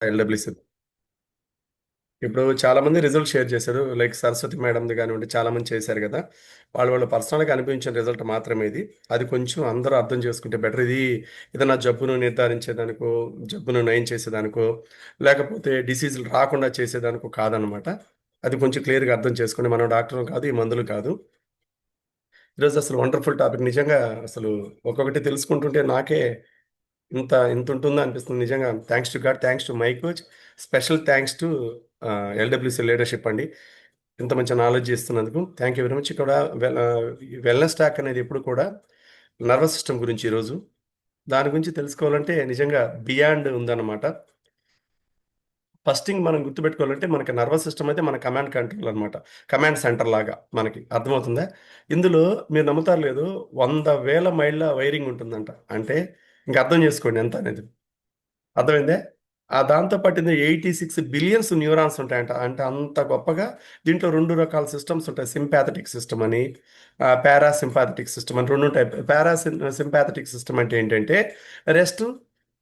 LWC. ఇప్పుడు చాలా మంది రిజల్ట్ షేర్ చేశారు. లైక్ సరస్వతి మేడంది కానివ్వండి, చాలా మంది చేశారు కదా. వాళ్ళు పర్సనల్గా అనిపించిన రిజల్ట్ మాత్రమే ఇది. అది కొంచెం అందరూ అర్థం చేసుకుంటే బెటర్. ఇది నా జబ్బును నిర్ధారించేదానికో, జబ్బును నయం చేసేదానికో, లేకపోతే డిసీజులు రాకుండా చేసేదానికో కాదనమాట. అది కొంచెం క్లియర్గా అర్థం చేసుకుని, మనం డాక్టర్లు కాదు, ఈ మందులు కాదు. ఈరోజు అసలు వండర్ఫుల్ టాపిక్ నిజంగా. అసలు ఒక్కొక్కటి తెలుసుకుంటుంటే నాకే ఇంత ఇంత ఉంటుందా అనిపిస్తుంది నిజంగా. Thanks to God, thanks to my coach, special thanks to LWC leadership అండి. ఇంత మంచి నాలెడ్జ్ ఇస్తున్నందుకు థ్యాంక్ యూ వెరీ మచ్. ఇక్కడ వెల్నెస్ టాక్ అనేది ఎప్పుడు కూడా నర్వస్ సిస్టమ్ గురించి. ఈరోజు దాని గురించి తెలుసుకోవాలంటే నిజంగా బియాండ్ ఉందన్నమాట. ఫస్ట్ థింగ్ మనం గుర్తుపెట్టుకోవాలంటే, మనకి నర్వస్ సిస్టమ్ అయితే మన కమాండ్ కంట్రోల్ అనమాట. కమాండ్ సెంటర్ లాగా మనకి అర్థమవుతుందా. ఇందులో మీరు నమ్ముతారు లేదు, 100,000 మైళ్ళ వైరింగ్ ఉంటుందంట. అంటే ఇంకా అర్థం చేసుకోండి ఎంత అనేది. అర్థమైందే. దాంతో పాటు ఇందులో 86 బిలియన్స్ న్యూరాన్స్ ఉంటాయంట. అంటే అంత గొప్పగా దీంట్లో 2 రకాల సిస్టమ్స్ ఉంటాయి. సింపాథెటిక్ సిస్టమ్ అని, పారాసింపాథెటిక్ సిస్టమ్ అని 2 ఉంటాయి. సింపాథెటిక్ సిస్టమ్ అంటే ఏంటంటే రెస్ట్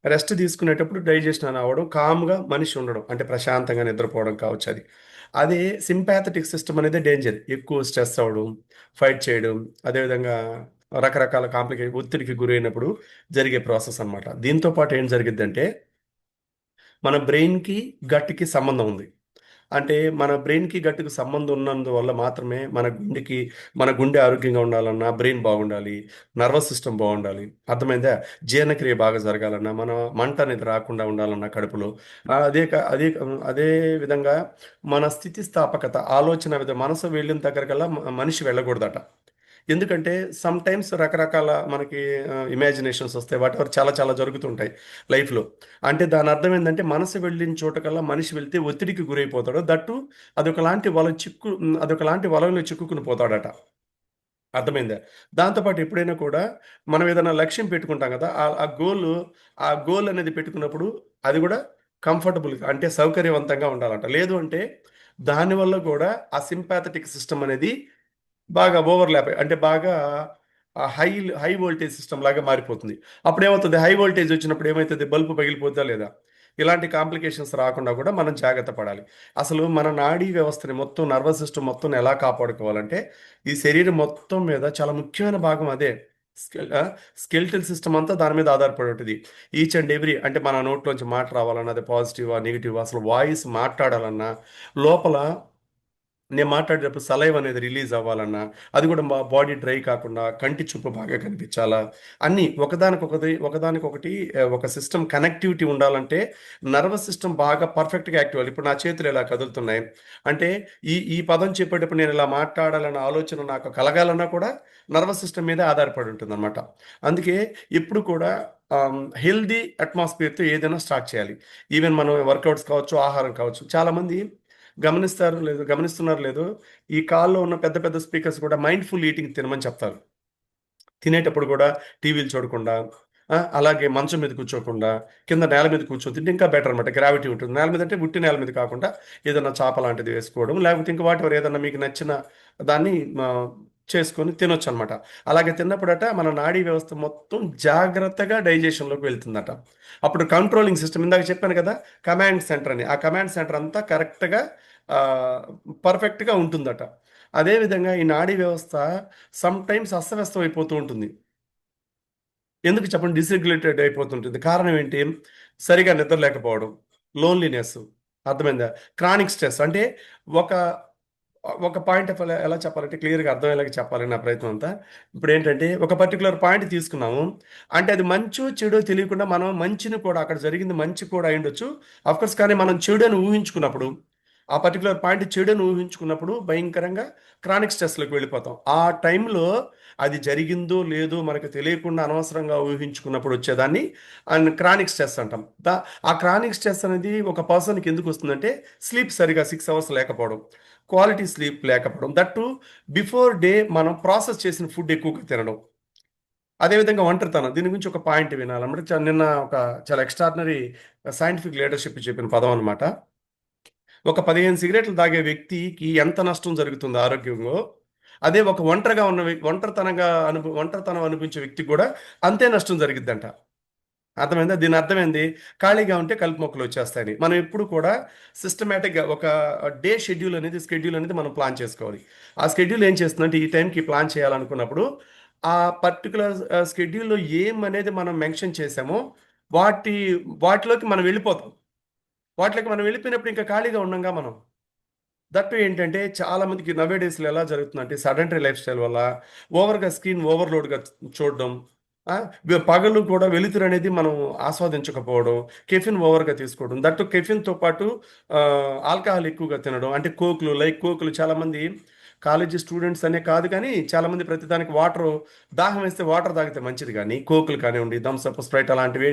రెస్ట్ తీసుకునేటప్పుడు డైజెషన్ అని అవ్వడం, కామ్గా మనిషి ఉండడం, అంటే ప్రశాంతంగా నిద్రపోవడం కావచ్చు అది. అదే సింపాథెటిక్ సిస్టమ్ అనేది డేంజర్. ఎక్కువ స్ట్రెస్ అవ్వడం, ఫైట్ చేయడం, అదేవిధంగా రకరకాల ఒత్తిడికి గురైనప్పుడు జరిగే ప్రాసెస్ అన్నమాట. దీంతో పాటు ఏం జరిగిద్దంటే, మన బ్రెయిన్‌కి, గట్‌కి సంబంధం ఉంది. అంటే మన బ్రెయిన్‌కి, గట్‌కి సంబంధం ఉన్నందువల్ల మాత్రమే మన గుండె ఆరోగ్యంగా ఉండాలన్నా బ్రెయిన్ బాగుండాలి. నర్వస్ సిస్టమ్ బాగుండాలి. అర్థమైందా? జీర్ణక్రియ బాగా జరగాలన్నా, మంట అనేది రాకుండా ఉండాలన్నా కడుపులో. అదే విధంగా మన స్థితిస్థాపకత, ఆలోచన మనసు వెళ్ళిన దగ్గరకల్లా మనిషి వెళ్ళకూడదట. ఎందుకంటే సమ్‌టైమ్స్ రకరకాల మనకి ఇమాజినేషన్స్ వస్తాయి. వాటెవర్ చాలా చాలా జరుగుతుంటాయి లైఫ్‌లో. అంటే దాని అర్థం ఏందంటే, మనసు వెళ్ళిన చోటకల్లా మనిషి వెళ్తే ఒత్తిడికి గురైపోతాడు. దట్టు అదొకలాంటి వలలో చిక్కుకొని పోతాడట. అర్థమైందా? దాంతో పాటు ఎప్పుడైనా కూడా మనం ఏదైనా లక్ష్యం పెట్టుకుంటాం కదా. ఆ గోల్ అనేది పెట్టుకున్నప్పుడు అది కూడా కంఫర్టబుల్‌గా, అంటే సౌకర్యవంతంగా ఉండాలంట. లేదు అంటే దానివల్ల కూడా ఆ సింపాథెటిక్ సిస్టమ్ అనేది బాగా ఓవర్‌లాప్, అంటే బాగా హై హై వోల్టేజ్ సిస్టమ్ లాగా మారిపోతుంది. అప్పుడేమవుతది, హై వోల్టేజ్ వచ్చినప్పుడు ఏమైతది, బల్బ్ పగిలిపోద్దా లేదా? ఇలాంటి కాంప్లికేషన్స్ రాకుండా కూడా మనం జాగ్రత్త పడాలి. అసలు మన నాడీ వ్యవస్థని మొత్తం, నర్వస్ సిస్టమ్ మొత్తం ఎలా కాపాడుకోవాలంటే, ఈ శరీరం మొత్తం మీద చాలా ముఖ్యమైన భాగం అదే. స్కెలిటల్ సిస్టమ్ అంతా దాని మీద ఆధారపడి ఉంటది. ఈచ్ అండ్ ఎవ్రీ, అంటే మన నోట్లోంచి మాట రావాలన్నా, అది పాజిటివా, నెగెటివా, అసలు వాయిస్ మాట్లాడాలన్నా, లోపల నేను మాట్లాడేటప్పుడు సలైవ్ అనేది రిలీజ్ అవ్వాలన్నా, అది కూడా మా బాడీ డ్రై కాకుండా కంటి చూపు బాగా కనిపించాలా, అన్నీ ఒకదానికొకటి ఒక సిస్టమ్ కనెక్టివిటీ ఉండాలంటే నర్వస్ సిస్టమ్ బాగా పర్ఫెక్ట్గా యాక్టివ్ అవ్వాలి. ఇప్పుడు నా చేతులు ఇలా కదులుతున్నాయి అంటే, ఈ ఈ పదం చెప్పేటప్పుడు నేను ఇలా మాట్లాడాలన్న ఆలోచన నాకు కలగాలన్నా కూడా నర్వస్ సిస్టమ్ మీదే ఆధారపడి ఉంటుంది అనమాట. అందుకే ఎప్పుడు కూడా హెల్దీ అట్మాస్ఫియర్తో ఏదైనా స్టార్ట్ చేయాలి. ఈవెన్ మనం వర్కౌట్స్ కావచ్చు, ఆహారం కావచ్చు. చాలామంది గమనిస్తున్నారో లేదో, ఈ కాల్‌లో ఉన్న పెద్ద పెద్ద స్పీకర్స్ కూడా మైండ్‌ఫుల్ ఈటింగ్ తినమని చెప్తారు. తినేటప్పుడు కూడా టీవీలు చూడకుండా, అలాగే మంచం మీద కూర్చోకుండా, కింద నేల మీద కూర్చొని తింటే ఇంకా బెటర్ అనమాట. గ్రావిటీ ఉంటుంది. నేల మీద అంటే ఉట్టి నేల మీద కాకుండా ఏదన్నా చాప లాంటిది వేసుకోవడం, లేకపోతే ఇంకా వాటెవర్ ఏదన్నా మీకు నచ్చిన దాన్ని చేసుకొని తినొచ్చనమాట. అలాగే తిన్నప్పుడట మన నాడీ వ్యవస్థ మొత్తం జాగ్రత్తగా డైజెషన్‌లోకి వెళ్తుందట. అప్పుడు కంట్రోలింగ్ సిస్టమ్, ఇందాక చెప్పాను కదా, కమాండ్ సెంటర్ అని. ఆ కమాండ్ సెంటర్ అంతా కరెక్ట్‌గా ఆహ్, పర్ఫెక్ట్‌గా ఉంటుందట. అదే విధంగా ఈ నాడీ వ్యవస్థ సమ్‌టైమ్స్ అస్తవ్యస్తం అయిపోతూ ఉంటుంది. ఎందుకు చెప్పండి, డిస్‌రెగ్యులేటెడ్ అయిపోతుంటుంది. కారణం ఏంటి? సరిగ్గా నిద్ర లేకపోవడం, లోన్‌లీనెస్, అర్థమైందా? Chronic stress. అంటే ఒక ఒక పాయింట్ ఆఫ్ ఎలా చెప్పాలంటే, క్లియర్‌గా అర్థమయ్యేలాగా చెప్పాలని నా ప్రయత్నం అంతా. ఇప్పుడేంటంటే ఒక పర్టిక్యులర్ పాయింట్ తీసుకున్నాము. అంటే అది మంచో, చెడో తెలియకుండా మనం మంచిని కూడా, అక్కడ జరిగింది మంచి కూడా అయ్యుండొచ్చు. ఆఫ్‌కోర్స్, కానీ మనం చెడని ఊహించుకున్నప్పుడు, ఆ పర్టిక్యులర్ పాయింట్ చెడని ఊహించుకున్నప్పుడు భయంకరంగా క్రానిక్ స్ట్రెస్‌లోకి వెళ్ళిపోతాం. ఆ టైంలో అది జరిగిందో లేదో మనకు తెలియకుండా అనవసరంగా ఊహించుకున్నప్పుడు వచ్చేదాన్ని క్రానిక్ స్ట్రెస్ అంటాం. ఆ క్రానిక్ స్ట్రెస్ అనేది ఒక పర్సన్‌కి ఎందుకు వస్తుందంటే, స్లీప్ సరిగ్గా 6 అవర్స్ లేకపోవడం, క్వాలిటీ స్లీప్ లేకపోవడం, దట్టు బిఫోర్ డే మనం ప్రాసెస్ చేసిన ఫుడ్ ఎక్కువగా తినడం. అదేవిధంగా ఒంటరితనం. దీని గురించి ఒక పాయింట్ వినాలన్నమాట. నిన్న ఒక చాలా ఎక్స్ట్రార్డినరీ సైంటిఫిక్ లీడర్‌షిప్ చెప్పిన పదం అనమాట. ఒక 15 సిగరెట్లు తాగే వ్యక్తికి ఎంత నష్టం జరుగుతుందో ఆరోగ్యంలో, అదే ఒక ఒంటరిగా ఉన్న ఒంటరితనం అనిపించే వ్యక్తికి కూడా అంతే నష్టం జరిగిద్దంట. అర్థమైందా? దీని అర్థమైంది ఖాళీగా ఉంటే కలుపు మొక్కలు వచ్చేస్తాయని. మనం ఎప్పుడు కూడా సిస్టమేటిక్గా ఒక షెడ్యూల్ అనేది మనం ప్లాన్ చేసుకోవాలి. ఆ షెడ్యూల్ ఏం చేస్తుందంటే ఈ టైంకి ప్లాన్ చేయాలనుకున్నప్పుడు ఆ పర్టికులర్ షెడ్యూల్లో ఏం అనేది మనం మెన్షన్ చేసామో వాటి వాటిలోకి మనం వెళ్ళిపోతాం. వాటిలోకి మనం వెళ్ళిపోయినప్పుడు ఇంకా ఖాళీగా ఉండంగా మనం. దట్టు ఏంటంటే చాలా మందికి నవే డేస్లో ఎలా జరుగుతుందంటే సడెంటరీ లైఫ్ స్టైల్ వల్ల ఓవర్గా స్క్రీన్ ఓవర్లోడ్గా చూడడం, ఆ, పగలు కూడా వెలుతురు అనేది మనం ఆస్వాదించకపోవడం, కెఫిన్ ఓవర్గా తీసుకోవడం, దట్టు కెఫిన్తో పాటు ఆల్కహాల్ ఎక్కువగా తినడం, అంటే కోకులు చాలామంది కాలేజీ స్టూడెంట్స్ అనే కాదు కానీ చాలామంది ప్రతిదానికి వాటర్, దాహం వేస్తే వాటర్ తాగితే మంచిది, కానీ కోకులు కానివ్వండి, థమ్స్అప్, స్ప్రైట్ అలాంటివి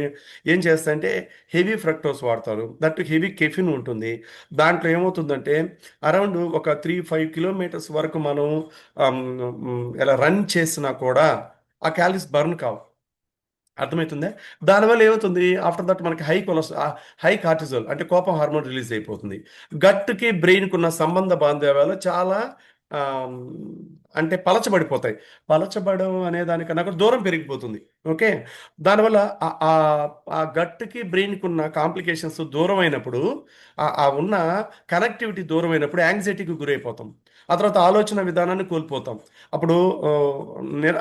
ఏం చేస్తాయంటే హెవీ ఫ్రక్టోస్ వాడతారు, దట్టు హెవీ కెఫిన్ ఉంటుంది. దాంట్లో ఏమవుతుందంటే అరౌండ్ ఒక 3-5 కిలోమీటర్స్ వరకు మనం ఇలా రన్ చేసినా కూడా ఆ క్యాలరీస్ బర్న్ కావు. అర్థమవుతుందా? దానివల్ల ఏమవుతుంది, ఆఫ్టర్ దట్ మనకి హై కార్టిజోల్ అంటే కోపం హార్మోన్ రిలీజ్ అయిపోతుంది. గట్కి బ్రెయిన్కి ఉన్న సంబంధ బాంధవ్యాలు చాలా ఆమ్, అంటే పలచబడిపోతాయి. పలచబడడం అనే దానికన్నా కూడా దూరం పెరిగిపోతుంది. ఓకే. దానివల్ల ఆ ఆ- ఆ గట్కి బ్రెయిన్కి ఉన్న కాంప్లికేషన్స్ దూరం అయినప్పుడు, ఆ ఉన్న కనెక్టివిటీ దూరం అయినప్పుడు యాంగ్జైటీకి గురైపోతాం. ఆ తర్వాత ఆలోచన విధానాన్ని కోల్పోతాం. అప్పుడు ఆ,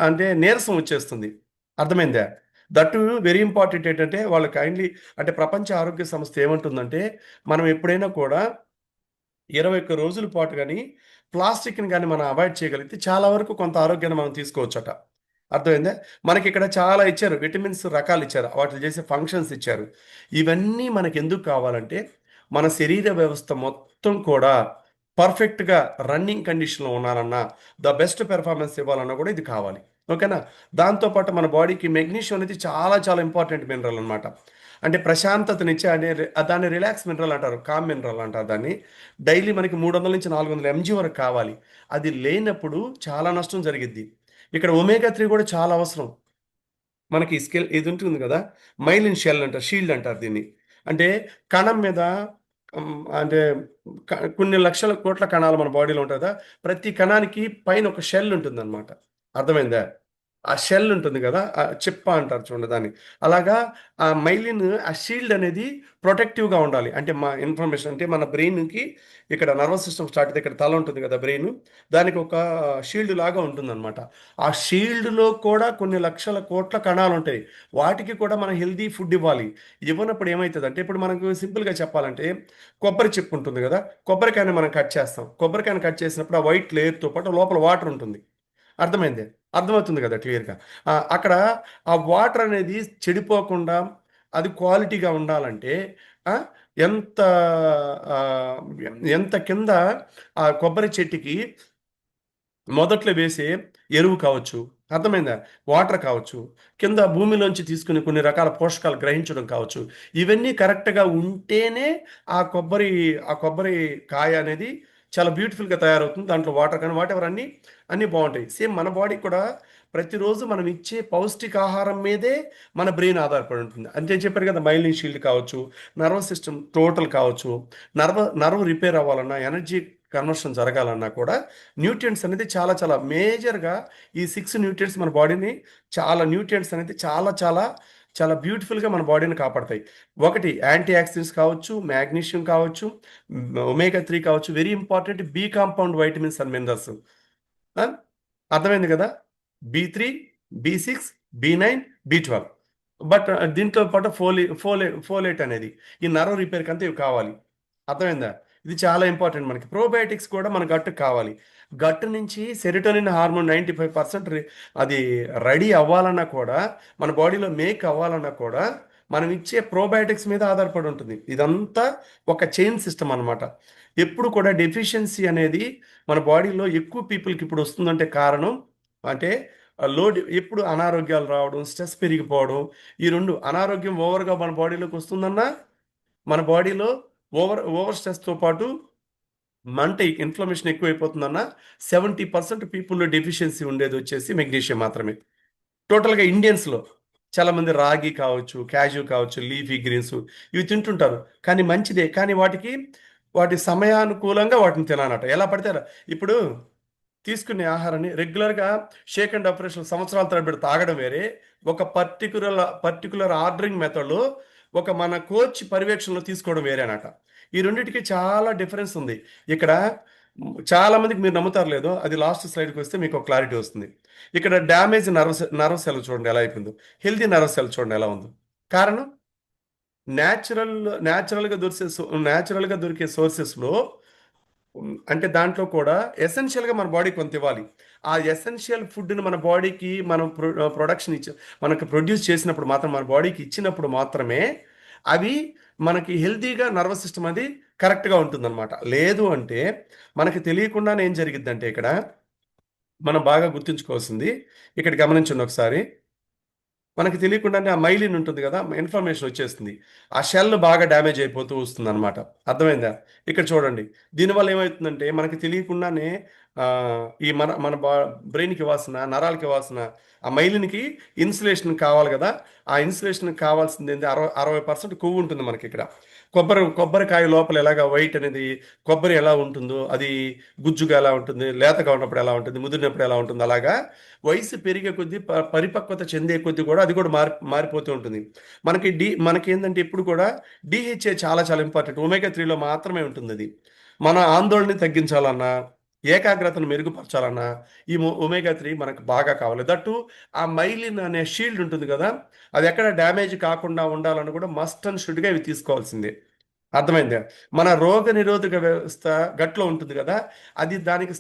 అంటే నీరసం వచ్చేస్తుంది. అర్థమైందా? దట్ వెరీ ఇంపార్టెంట్ ఏంటంటే వాళ్ళు కైండ్లీ, అంటే ప్రపంచ ఆరోగ్య సంస్థ ఏమంటుందంటే మనం ఎప్పుడైనా కూడా 21 రోజుల పాటు కానీ ప్లాస్టిక్ని కానీ మనం అవాయిడ్ చేయగలిగితే చాలా వరకు కొంత ఆరోగ్యాన్ని మనం తీసుకోవచ్చట. అర్థమైందా? మనకి ఇక్కడ చాలా ఇచ్చారు, విటమిన్స్ రకాలు ఇచ్చారు, వాటి చేసే ఫంక్షన్స్ ఇచ్చారు. ఇవన్నీ మనకి ఎందుకు కావాలంటే మన శరీర వ్యవస్థ మొత్తం కూడా పర్ఫెక్ట్గా రన్నింగ్ కండిషన్లో ఉండాలన్నా, ద బెస్ట్ పెర్ఫార్మెన్స్ ఇవ్వాలన్నా కూడా ఇది కావాలి. ఓకేనా? దాంతోపాటు మన బాడీకి మెగ్నీషియం అనేది చాలా చాలా ఇంపార్టెంట్ మినరల్ అనమాట. అంటే ప్రశాంతతనిచ్చే దాన్ని రిలాక్స్ మినరల్ అంటారు, కామ్ మినరల్ అంటారు దాన్ని. డైలీ మనకి 300 నుంచి 400 mg వరకు కావాలి. అది లేనప్పుడు చాలా నష్టం జరిగిద్ది. ఇక్కడ ఒమేగా 3 కూడా చాలా అవసరం. మనకి ఇది ఉంటుంది కదా, మైలిన్ షెల్ అంటారు, షీల్డ్ అంటారు దీన్ని. అంటే కణం మీద అంటే కొన్ని లక్షల కోట్ల కణాలు మన బాడీలో ఉంటుంది కదా, ప్రతి కణానికి పైన ఒక షెల్ ఉంటుంది అనమాట. అర్థమైందా? ఆ షెల్ ఉంటుంది కదా, ఆ చిప్ప అంటారు చూడండి దాన్ని. అలాగా ఆ మైలిన్, ఆ షీల్డ్ అనేది ప్రొటెక్టివ్గా ఉండాలి. అంటే మా ఇన్ఫర్మేషన్ అంటే మన బ్రెయిన్కి ఇక్కడ నర్వస్ సిస్టమ్ స్టార్ట్ అయితే ఇక్కడ తల ఉంటుంది కదా బ్రెయిన్, దానికి ఒక షీల్డ్ లాగా ఉంటుందన్నమాట. ఆ షీల్డ్లో కూడా కొన్ని లక్షల కోట్ల కణాలు ఉంటాయి. వాటికి కూడా మనం హెల్దీ ఫుడ్ ఇవ్వాలి. ఇవ్వనప్పుడు ఏమవుతుంది అంటే, ఇప్పుడు మనకు సింపుల్గా చెప్పాలంటే కొబ్బరి చిప్ ఉంటుంది కదా, కొబ్బరికాయని మనం కట్ చేస్తాం. కొబ్బరికాయని కట్ చేసినప్పుడు ఆ వైట్ లేయర్తో పాటు లోపల వాటర్ ఉంటుంది. అర్థమైంది? అర్థమవుతుంది కదా క్లియర్గా? అక్కడ ఆ వాటర్ అనేది చెడిపోకుండా అది క్వాలిటీగా ఉండాలంటే ఆ, ఎంత ఆ, ఎంత కింద ఆ కొబ్బరి చెట్టుకి మొదట్లో వేసే ఎరువు కావచ్చు, అర్థమైందా, వాటర్ కావచ్చు, కింద భూమిలోంచి తీసుకుని కొన్ని రకాల పోషకాలు గ్రహించడం కావచ్చు, ఇవన్నీ కరెక్ట్గా ఉంటేనే ఆ కొబ్బరి కాయ అనేది చాలా బ్యూటిఫుల్గా తయారవుతుంది. దాంట్లో వాటర్ కానీ వాట్ ఎవర్ అన్నీ బాగుంటాయి. సేమ్ మన బాడీ కూడా ప్రతిరోజు మనం ఇచ్చే పౌష్టికాహారం మీదే మన బ్రెయిన్ ఆధారపడి ఉంటుంది. అంతే చెప్పారు కదా, మైలిన్ షీల్డ్ కావచ్చు, నర్వస్ సిస్టమ్ టోటల్ కావచ్చు, నర్వ్ రిపేర్ అవ్వాలన్నా, ఎనర్జీ కన్వర్షన్ జరగాలన్నా కూడా న్యూట్రియంట్స్ అనేది చాలా చాలా మేజర్గా, ఈ 6 న్యూట్రియంట్స్ మన బాడీని, న్యూట్రియంట్స్ అనేది చాలా చాలా చాలా బ్యూటిఫుల్గా మన బాడీని కాపాడతాయి. ఒకటి యాంటీ ఆక్సిడెంట్స్ కావచ్చు, మ్యాగ్నీషియం కావచ్చు, ఒమేగా 3 కావచ్చు, very important B compound vitamins and minerals. అర్థమైంది కదా? B3, B6, B9, B12. But దీంతో పాటు ఫోలేట్ అనేది ఈ నర్వ్ రిపేర్కి అంతా ఇవి కావాలి. అర్థమైందా? ఇది చాలా ఇంపార్టెంట్. మనకి ప్రోబయోటిక్స్ కూడా మన గట్టు కావాలి. గట్టు నుంచి సెరిటోనిన్ హార్మోన్ 95% అది రెడీ అవ్వాలన్నా కూడా, మన బాడీలో మేక్ అవ్వాలన్నా కూడా మనం ఇచ్చే ప్రోబయోటిక్స్ మీద ఆధారపడి ఉంటుంది. ఇదంతా ఒక చైన్ సిస్టమ్ అన్నమాట. ఎప్పుడు కూడా డెఫిషియన్సీ అనేది మన బాడీలో ఎక్కువ పీపుల్కి ఇప్పుడు వస్తుందంటే కారణం, అంటే లోడ్ ఎప్పుడు అనారోగ్యాలు రావడం, స్ట్రెస్ పెరిగిపోవడం, ఈ రెండు. అనారోగ్యం ఓవర్గా మన బాడీలోకి వస్తుందన్నా, మన బాడీలో ఓవర్ స్ట్రెస్తో పాటు మంట, ఇన్ఫ్లమేషన్ ఎక్కువైపోతుందన్న 70% పీపుల్లో డెఫిషియన్సీ ఉండేది వచ్చేసి మెగ్నీషియం మాత్రమే. టోటల్గా ఇండియన్స్లో చాలామంది రాగి కావచ్చు, క్యాజు కావచ్చు, లీఫీ గ్రీన్స్ ఇవి తింటుంటారు. కానీ మంచిదే, కానీ వాటి సమయానుకూలంగా వాటిని తినాలట. ఎలా పడితే అలా. ఇప్పుడు తీసుకునే ఆహారాన్ని రెగ్యులర్గా షేక్ అండ్ ఆపరేషన్ సంవత్సరాల తరబడి తాగడం వేరే, ఒక పర్టికులర్ ఆర్డరింగ్ మెథడ్లో ఒక మన కోచ్ పర్యవేక్షణలో తీసుకోవడం వేరే అనమాట. ఈ రెండింటికి చాలా డిఫరెన్స్ ఉంది ఇక్కడ. చాలా మందికి మీరు నమ్ముతారు లేదో, అది లాస్ట్ స్లైడ్కి వస్తే మీకు ఒక క్లారిటీ వస్తుంది. ఇక్కడ డ్యామేజ్ నర్వ్ సెల్ చూడండి ఎలా అయిపోయిందో, హెల్తీ నర్వ్ సెల్ చూడండి ఎలా ఉందో. కారణం న్యాచురల్ న్యాచురల్గా దొరికే సోర్సెస్లో, అంటే దాంట్లో కూడా ఎసెన్షియల్గా మన బాడీ కొంత ఇవ్వాలి. ఆ ఎసెన్షియల్ ఫుడ్ని మన బాడీకి మనం ప్రొడక్షన్ ఇచ్చి మనకు ప్రొడ్యూస్ చేసినప్పుడు మాత్రం, మన బాడీకి ఇచ్చినప్పుడు మాత్రమే అవి మనకి హెల్తీగా నర్వస్ సిస్టమ్ అది కరెక్ట్గా ఉంటుందన్నమాట. లేదు అంటే మనకి తెలియకుండానే ఏం జరిగిద్దంటే ఇక్కడ మనం బాగా గుర్తుంచుకోవాల్సింది, ఇక్కడ గమనించండి ఒకసారి. మనకి తెలియకుండానే ఆ మైలిన్ ఉంటుంది కదా, ఇన్ఫర్మేషన్ వచ్చేస్తుంది. ఆ షెల్ బాగా డ్యామేజ్ అయిపోతూ వస్తుంది అనమాట. అర్థమైందా? ఇక్కడ చూడండి. దీనివల్ల ఏమవుతుందంటే మనకి తెలియకుండానే ఆ, ఈ మన మన బ్రెయిన్కి ఇవ్వాల్సిన, నరాలకి ఇవ్వాల్సిన ఆ మైలిన్కి ఇన్సులేషన్ కావాలి కదా. ఆ ఇన్సులేషన్ కావాల్సింది ఏంటి, 60% కొవ్వు ఉంటుంది మనకి ఇక్కడ. కొబ్బరికాయ లోపల ఎలాగా వైట్ అనేది, కొబ్బరి ఎలా ఉంటుందో అది గుజ్జుగా ఎలా ఉంటుంది, లేతగా ఉన్నప్పుడు ఎలా ఉంటుంది, ముదిరినప్పుడు ఎలా ఉంటుంది, అలాగా వయసు పెరిగే కొద్దీ పరిపక్వత చెందే కొద్దీ కూడా అది కూడా మారిపోతూ ఉంటుంది. మనకి ఏంటంటే ఇప్పుడు కూడా డిహెచ్ఏ చాలా చాలా ఇంపార్టెంట్. ఒమేగా 3లో మాత్రమే ఉంటుంది అది. మన ఆందోళనని తగ్గించాలన్నా, ఏకాగ్రతను మెరుగుపరచాలన్నా ఈ ఒమేగా 3 మనకు బాగా కావాలి. దట్టు ఆ మైలిన్ అనే షీల్డ్ ఉంటుంది కదా, అది ఎక్కడ డ్యామేజ్ కాకుండా ఉండాలని కూడా మస్ట్ అండ్ షుడ్గా ఇవి తీసుకోవాల్సిందే. అర్థమైందా? మన రోగ నిరోధక వ్యవస్థ గట్లో ఉంటుంది కదా, అది దానికి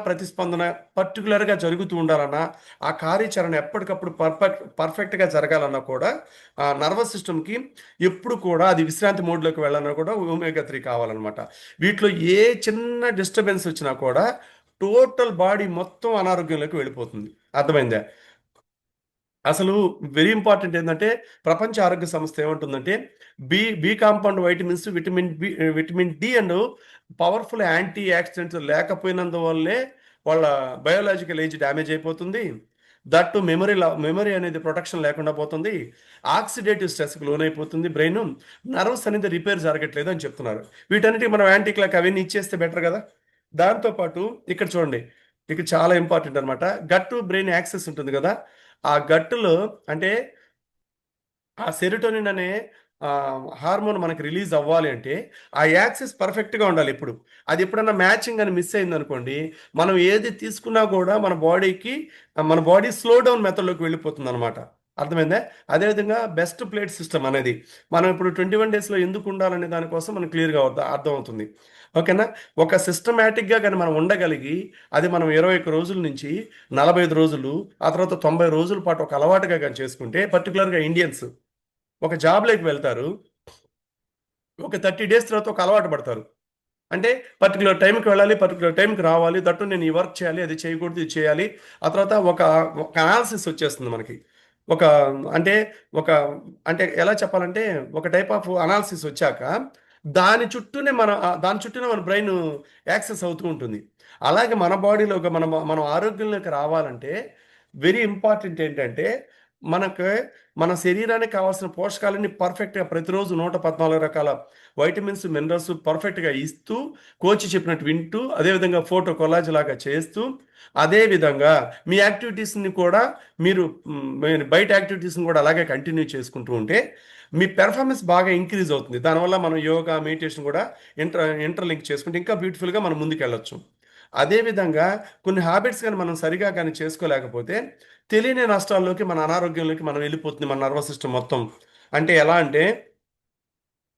ప్రతిస్పందన పర్టికులర్గా జరుగుతూ ఉండాలన్నా, ఆ కార్యాచరణ ఎప్పటికప్పుడు పర్ఫెక్ట్గా జరగాలన్నా కూడా ఆ నర్వస్ సిస్టమ్కి ఎప్పుడు కూడా అది విశ్రాంతి మోడ్లోకి వెళ్ళాలన్నా కూడా ఒమేగా 3 కావాలన్నమాట. వీటిలో ఏ చిన్న డిస్టర్బెన్స్ వచ్చినా కూడా టోటల్ బాడీ మొత్తం అనారోగ్యంలోకి వెళ్ళిపోతుంది. అర్థమైందా? అసలు వెరీ ఇంపార్టెంట్ ఏంటంటే, ప్రపంచ ఆరోగ్య సంస్థ ఏమంటుందంటే, B compound vitamins, vitamin D and powerful antioxidants లేకపోయినందువల్లే వాళ్ళ బయోలాజికల్ ఏజ్ డ్యామేజ్ అయిపోతుంది. దట్టు మెమరీ అనేది ప్రొటెక్షన్ లేకుండా పోతుంది. ఆక్సిడేటివ్ స్ట్రెస్కి లోనైపోతుంది బ్రెయిన్. నర్వ్స్ అనేది రిపేర్ జరగట్లేదు అని చెప్తున్నారు. వీటన్నిటికి మనం యాంటీ క్లాక్ అవన్నీ ఇచ్చేస్తే బెటర్ కదా. దాంతోపాటు ఇక్కడ చూడండి, ఇక్కడ చాలా ఇంపార్టెంట్ అనమాట. గట్ టు బ్రెయిన్ యాక్సెస్ ఉంటుంది కదా, ఆ గట్టులో అంటే ఆ సెరోటోనిన్ అనే హార్మోన్ మనకి రిలీజ్ అవ్వాలి అంటే ఆ యాక్సెస్ పర్ఫెక్ట్గా ఉండాలి. ఇప్పుడు అది ఎప్పుడన్నా మ్యాచింగ్ అని మిస్ అయింది అనుకోండి, మనం ఏది తీసుకున్నా కూడా మన బాడీ స్లో డౌన్ మెథడ్లోకి వెళ్ళిపోతుంది అనమాట. అర్థమైందా? అదేవిధంగా బెస్ట్ ప్లేట్ సిస్టమ్ అనేది మనం ఇప్పుడు 21 డేస్లో ఎందుకు ఉండాలనే దానికోసం మనకు క్లియర్గా అర్థమవుతుంది. ఓకేనా? ఒక సిస్టమేటిక్గా కానీ మనం ఉండగలిగి, అది మనం 21 రోజుల నుంచి 45 రోజులు, ఆ తర్వాత 90 రోజుల పాటు ఒక అలవాటుగా కానీ చేసుకుంటే, పర్టికులర్గా ఇండియన్స్ ఒక జాబ్లోకి వెళ్తారు, ఒక 30 డేస్ తర్వాత ఒక అలవాటు పడతారు. అంటే పర్టికులర్ టైంకి వెళ్ళాలి, పర్టికులర్ టైంకి రావాలి, దట్టు నేను ఈ వర్క్ చేయాలి, అది చేయకూడదు, ఇది చేయాలి. ఆ తర్వాత ఒక అనాలిసిస్ వచ్చేస్తుంది మనకి. ఒక అంటే ఒక అంటే ఎలా చెప్పాలంటే, ఒక టైప్ ఆఫ్ అనాలిసిస్ వచ్చాక దాని చుట్టూనే మన బ్రెయిన్ యాక్సెస్ అవుతూ ఉంటుంది. అలాగే మన బాడీలో మనం ఆరోగ్యంలోకి రావాలంటే వెరీ ఇంపార్టెంట్ ఏంటంటే, మనకు మన శరీరానికి కావాల్సిన పోషకాలన్నీ పర్ఫెక్ట్గా ప్రతిరోజు 114 రకాల వైటమిన్స్, మినరల్స్ పర్ఫెక్ట్గా ఇస్తూ, కోచ్ చెప్పినట్టు వింటూ, అదేవిధంగా ఫోటో కొలాజ్ లాగా చేస్తూ, అదేవిధంగా మీ యాక్టివిటీస్ని కూడా మీరు బయట యాక్టివిటీస్ని కూడా అలాగే కంటిన్యూ చేసుకుంటూ ఉంటే మీ పెర్ఫార్మెన్స్ బాగా ఇంక్రీజ్ అవుతుంది. దానివల్ల మనం యోగా, మెడిటేషన్ కూడా ఇంటర్లింక్ చేసుకుంటే ఇంకా బ్యూటిఫుల్గా మనం ముందుకు వెళ్ళొచ్చు. అదేవిధంగా కొన్ని హ్యాబిట్స్ కానీ మనం సరిగా కానీ చేసుకోలేకపోతే తెలియని నష్టాల్లోకి, మన అనారోగ్యంలోకి మనం వెళ్ళిపోతుంది మన నర్వస్ సిస్టమ్ మొత్తం. అంటే ఎలా అంటే